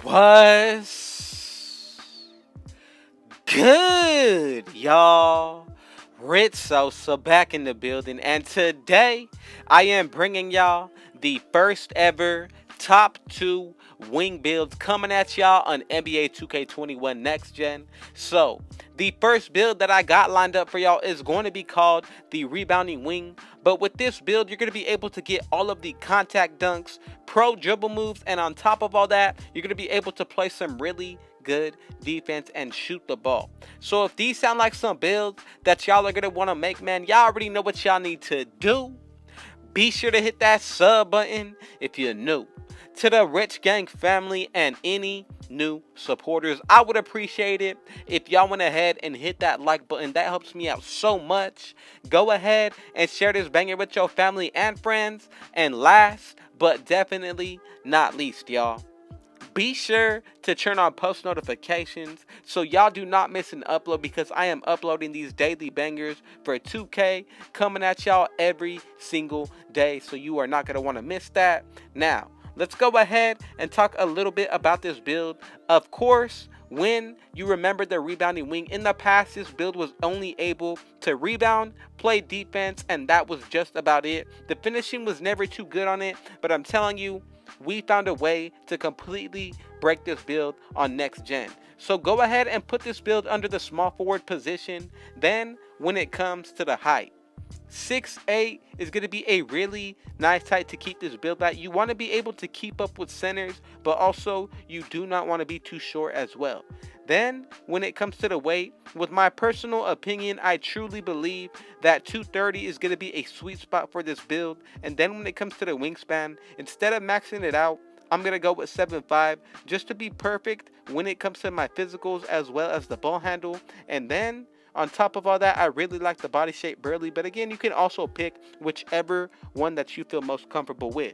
Was good, y'all? Rich Sosa back in the building, and today I am bringing y'all the first ever top 2 wing builds coming at y'all on NBA 2K21 Next Gen. So, the first build that I got lined up for y'all is going to be called the Rebounding Wing. But with this build, you're going to be able to get all of the contact dunks, pro dribble moves, and on top of all that, you're going to be able to play some really good defense and shoot the ball. So if these sound like some builds that y'all are going to want to make, man, y'all already know what y'all need to do. Be sure to hit that sub button if you're new to the Rich Gang family, and any new supporters, I would appreciate it if y'all went ahead and hit that like button. That helps me out so much. Go ahead and share this banger with your family and friends. And last but definitely not least, y'all, be sure to turn on post notifications so y'all do not miss an upload, because I am uploading these daily bangers for 2K coming at y'all every single day, so you are not going to want to miss that. Now, let's go ahead and talk a little bit about this build. Of course, when you remember the rebounding wing, in the past this build was only able to rebound, play defense, and that was just about it. The finishing was never too good on it, but I'm telling you, we found a way to completely break this build on next gen. So go ahead and put this build under the small forward position. Then when it comes to the height, 6'8" is going to be a really nice height to keep this build at. You want to be able to keep up with centers, but also you do not want to be too short as well. Then when it comes to the weight, with my personal opinion, I truly believe that 230 is going to be a sweet spot for this build. And then when it comes to the wingspan, instead of maxing it out, I'm going to go with 7'5", just to be perfect when it comes to my physicals as well as the ball handle. And then on top of all that, I really like the body shape Burley, but again, you can also pick whichever one that you feel most comfortable with.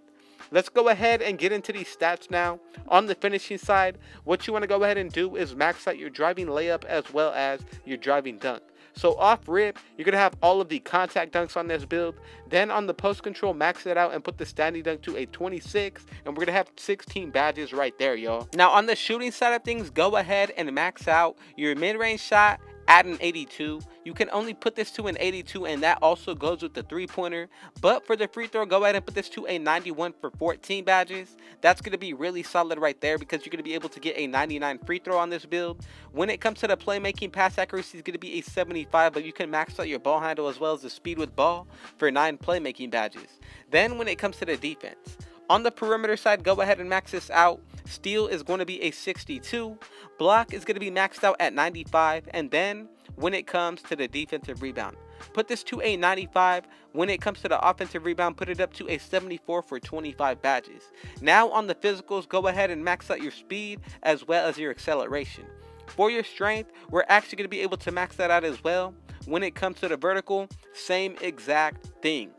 Let's go ahead and get into these stats now. On the finishing side, what you want to go ahead and do is max out your driving layup as well as your driving dunk. So off rip, you're going to have all of the contact dunks on this build. Then on the post control, max it out and put the standing dunk to a 26. And we're going to have 16 badges right there, y'all. Now on the shooting side of things, go ahead and max out your mid-range shot at an 82. You can only put this to an 82, and that also goes with the three-pointer. But for the free throw, go ahead and put this to a 91 for 14 badges. That's going to be really solid right there, because you're going to be able to get a 99 free throw on this build. When it comes to the playmaking, pass accuracy is going to be a 75, but you can max out your ball handle as well as the speed with ball for 9 playmaking badges. Then when it comes to the defense, on the perimeter side, go ahead and max this out. Steal is going to be a 62. Block is going to be maxed out at 95. And then when it comes to the defensive rebound, put this to a 95. When it comes to the offensive rebound, put it up to a 74 for 25 badges. Now on the physicals, go ahead and max out your speed as well as your acceleration. For your strength, we're actually going to be able to max that out as well. When it comes to the vertical, same exact thing.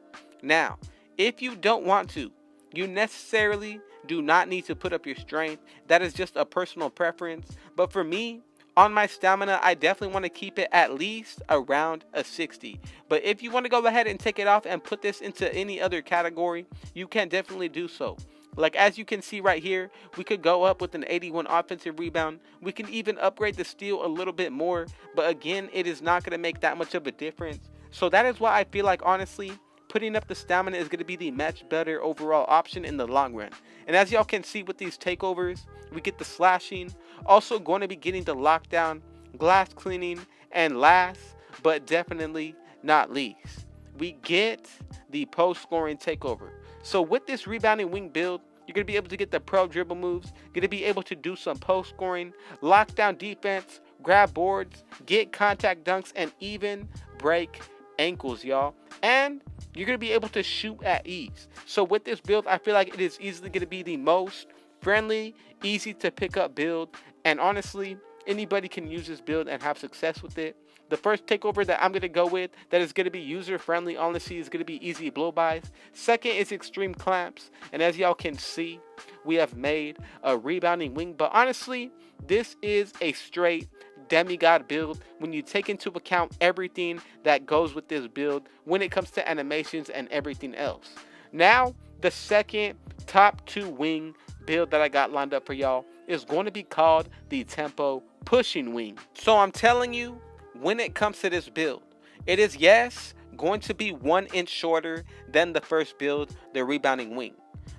Now, if you don't want to, you necessarily do not need to put up your strength. That is just a personal preference. But for me, on my stamina, I definitely want to keep it at least around a 60. But if you want to go ahead and take it off and put this into any other category, you can definitely do so. Like as you can see right here, we could go up with an 81 offensive rebound. We can even upgrade the steal a little bit more. But again, it is not going to make that much of a difference. So that is why I feel like, honestly, putting up the stamina is going to be the much better overall option in the long run. And as y'all can see with these takeovers, we get the slashing, also going to be getting the lockdown, glass cleaning, and last but definitely not least, we get the post scoring takeover. So with this rebounding wing build, you're going to be able to get the pro dribble moves, going to be able to do some post scoring, lockdown defense, grab boards, get contact dunks, and even break ankles, y'all. And you're going to be able to shoot at ease. So with this build, I feel like it is easily going to be the most friendly, easy to pick up build. And honestly, anybody can use this build and have success with it. The first takeover that I'm going to go with that is going to be user friendly, honestly, is going to be easy blow bys. Second is extreme clamps. And as y'all can see, we have made a rebounding wing. But honestly, this is a straight demigod build when you take into account everything that goes with this build when it comes to animations and everything else. Now, the second top 2 wing build that I got lined up for y'all is going to be called the tempo pushing wing. So I'm telling you, when it comes to this build, it is, yes, going to be 1 inch shorter than the first build, the rebounding wing.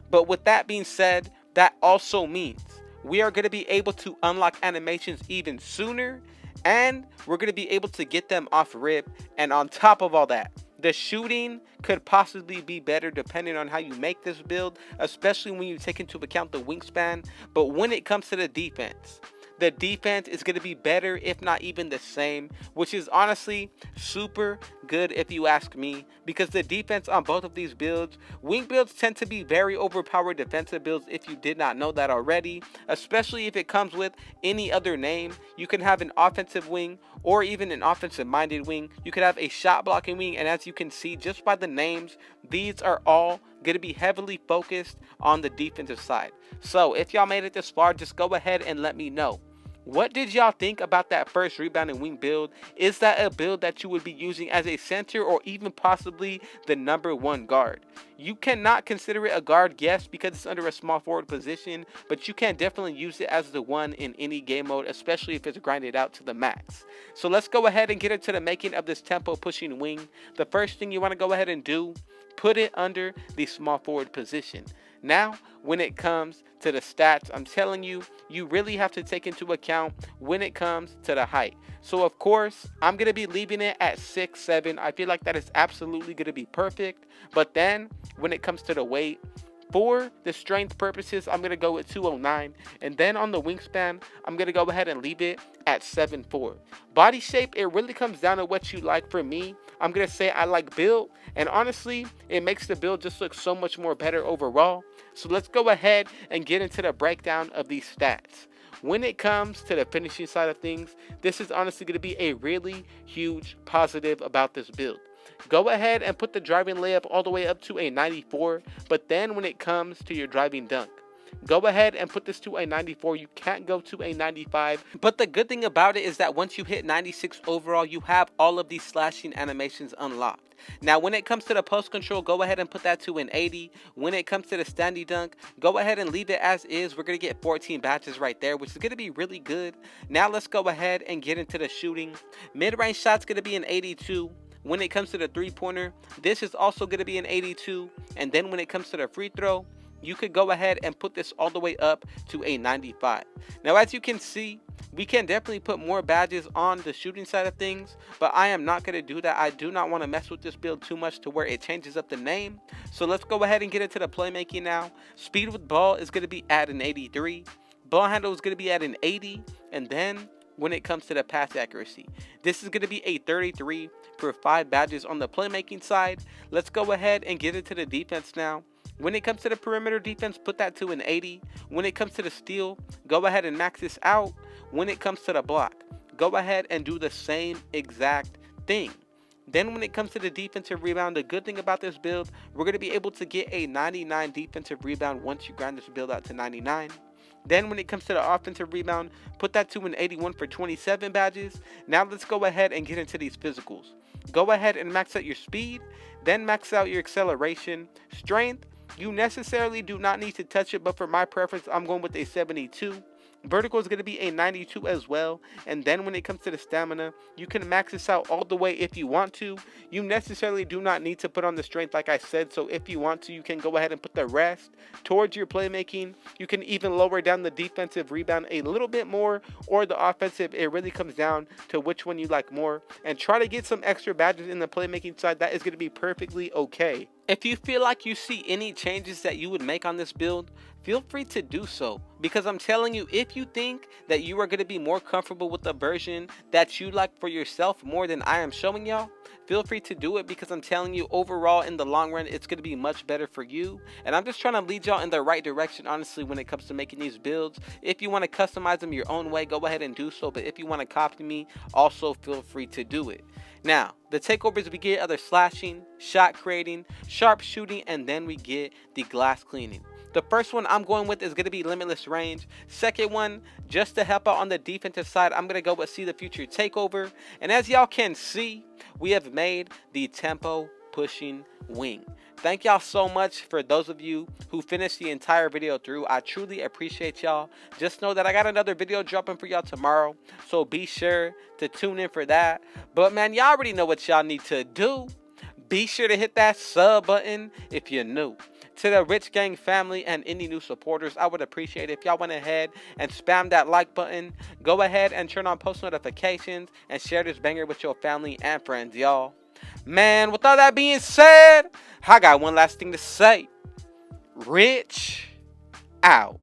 But with that being said, that also means we are going to be able to unlock animations even sooner, and we're going to be able to get them off rip. And on top of all that, the shooting could possibly be better depending on how you make this build, especially when you take into account the wingspan. But when it comes to the defense is going to be better, if not even the same, which is honestly super good if you ask me, because the defense on both of these builds, wing builds tend to be very overpowered defensive builds if you did not know that already, especially if it comes with any other name. You can have an offensive wing or even an offensive minded wing. You could have a shot blocking wing, and as you can see just by the names, these are all going to be heavily focused on the defensive side. So if y'all made it this far, just go ahead and let me know. What did y'all think about that first rebounding wing build? Is that a build that you would be using as a center or even possibly the #1 guard? You cannot consider it a guard, yes, because it's under a small forward position, but you can definitely use it as the one in any game mode, especially if it's grinded out to the max. So let's go ahead and get into the making of this tempo pushing wing. The first thing you want to go ahead and do, put it under the small forward position. Now, when it comes to the stats, I'm telling you, you really have to take into account when it comes to the height. So, of course, I'm going to be leaving it at 6'7". I feel like that is absolutely going to be perfect. But then, when it comes to the weight, for the strength purposes, I'm going to go with 209. And then on the wingspan, I'm going to go ahead and leave it at 7'4". Body shape, it really comes down to what you like. For me, I'm going to say I like build. And honestly, it makes the build just look so much more better overall. So let's go ahead and get into the breakdown of these stats. When it comes to the finishing side of things, this is honestly going to be a really huge positive about this build. Go ahead and put the driving layup all the way up to a 94, but then when it comes to your driving dunk, go ahead and put this to a 94. You can't go to a 95. But the good thing about it is that once you hit 96 overall, you have all of these slashing animations unlocked. Now, when it comes to the post control, go ahead and put that to an 80. When it comes to the standing dunk, go ahead and leave it as is. We're going to get 14 badges right there, which is going to be really good. Now, let's go ahead and get into the shooting. Mid-range shot's going to be an 82. When it comes to the three-pointer, this is also going to be an 82. And then when it comes to the free throw, you could go ahead and put this all the way up to a 95. Now, as you can see, we can definitely put more badges on the shooting side of things, but I am not going to do that. I do not want to mess with this build too much to where it changes up the name. So let's go ahead and get into the playmaking now. Speed with ball is going to be at an 83. Ball handle is going to be at an 80. And then when it comes to the pass accuracy, this is going to be a 33 for 5 badges on the playmaking side. Let's go ahead and get into the defense now. When it comes to the perimeter defense, put that to an 80. When it comes to the steal, go ahead and max this out. When it comes to the block, go ahead and do the same exact thing. Then when it comes to the defensive rebound, the good thing about this build, we're going to be able to get a 99 defensive rebound once you grind this build out to 99. Then when it comes to the offensive rebound, put that to an 81 for 27 badges. Now let's go ahead and get into these physicals. Go ahead and max out your speed, then max out your acceleration. Strength, you necessarily do not need to touch it, but for my preference, I'm going with a 72. Vertical is going to be a 92 as well. And then when it comes to the stamina, you can max this out all the way if you want to. You necessarily do not need to put on the strength like I said. So if you want to, you can go ahead and put the rest towards your playmaking. You can even lower down the defensive rebound a little bit more, or the offensive. It really comes down to which one you like more. And try to get some extra badges in the playmaking side. That is going to be perfectly okay. If you feel like you see any changes that you would make on this build, feel free to do so, because I'm telling you, if you think that you are going to be more comfortable with the version that you like for yourself more than I am showing y'all, feel free to do it, because I'm telling you, overall in the long run, it's going to be much better for you. And I'm just trying to lead y'all in the right direction, honestly, when it comes to making these builds. If you want to customize them your own way, go ahead and do so. But if you want to copy me, also feel free to do it. Now, the takeovers we get are the slashing, shot creating, sharp shooting, and then we get the glass cleaning. The first one I'm going with is going to be limitless range. Second one, just to help out on the defensive side, I'm going to go with see the future takeover. And as y'all can see, we have made the tempo pushing wing. Thank y'all so much for those of you who finished the entire video through. I truly appreciate y'all. Just know that I got another video dropping for y'all tomorrow, so be sure to tune in for that. But man, y'all already know what y'all need to do. Be sure to hit that sub button if you're new. To the Rich Gang family and any new supporters, I would appreciate it if y'all went ahead and spam that like button. Go ahead and turn on post notifications and share this banger with your family and friends, y'all. Man, with all that being said, I got one last thing to say. Rich out.